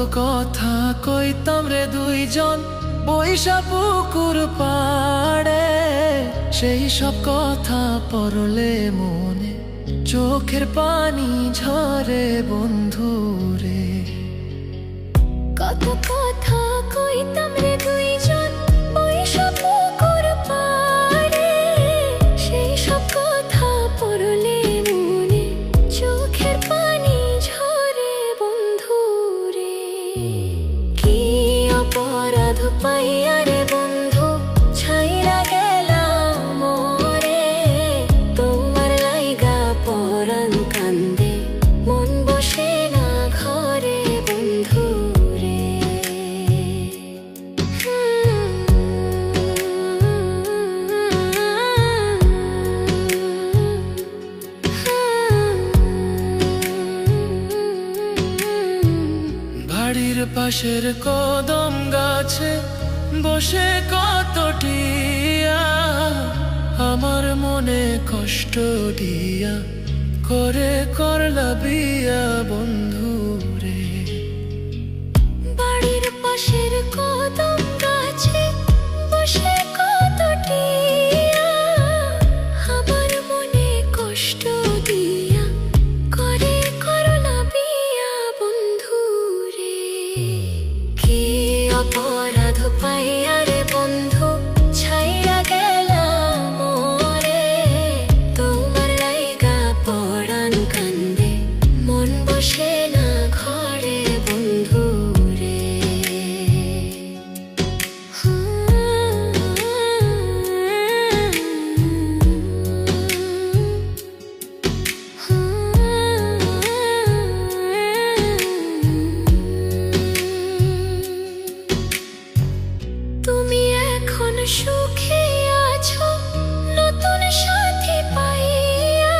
কথা কইতাম রে দুইজন বৈশা পুকুর পাড়ে, সেই সব কথা পড়লে মনে চোখের পানি ঝরে বন্ধু রে। কত কথা কইতাম রে দুইজন বৈশা পুকুর পাড়ে, সেই সব কথা পড়লে মনে চোখের পানি ঝরে বন্ধু রে। কি অপরাধ পাইয়া রে বন্ধু ছাইরা গেলাম মোরে, তোমার লাইগা পরাণ কান্দে মন বসে না ঘরে বন্ধু রে। বাড়ির পাশের কদম গাছে বসে কত টিয়া, আমার মনে কষ্ট দিয়া করে করলা বিয়া বন্ধু রে। বাড়ির পাশের কদম গাছে বসে কত টিয়া, আমার মনে কষ্ট দিয়া করে করলা বিয়া বন্ধু রে। কি অপরাধ পাইয়া রে বন্ধু ছাইরা গেলাম মোরে, তোমার লাইগা পরাণ কান্দে মন বসে না ঘরে বন্ধু রে। তুমি এখন সুখে আছো নতুন সাথী পাইয়া,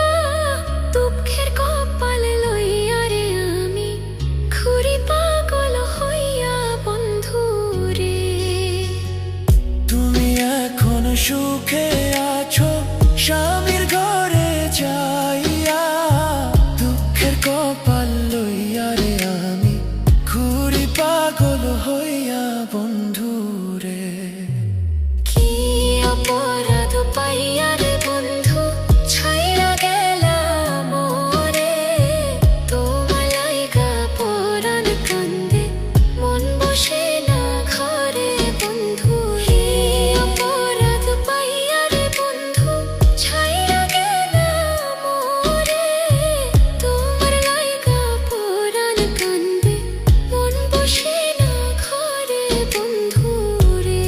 দুঃখের কপাল লইয়া রে আমি ঘুরি পাগল হইয়া বন্ধু রে। তুমি এখন সুখে আছো স্বামীর ঘরে যাইয়া, দুঃখের কপাল লইয়া রে আমি ঘুরি পাগল হইয়া বন্ধু রে। কি অপরাধ পাইয়া রে বন্ধু ছাইরা গেলাম মোরে, তোমার লাইগা পরাণ কান্দে মন বসে না ঘরে বন্ধু রে। অপরাধ পাইয়া রে বন্ধু ছাইরা গেলাম মোরে, তোমার লাইগা পরাণ কান্দে মন বসে না ঘরে বন্ধু রে।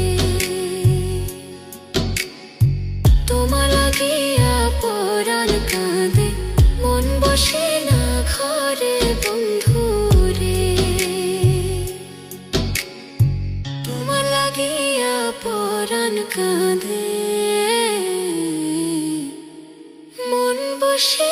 তোমার লাগিয়া পরাণ কাঁদে মন বসে না ঘরে বন্ধু রে। তোমার লাগিয়া পরাণ কাঁদে মন বসে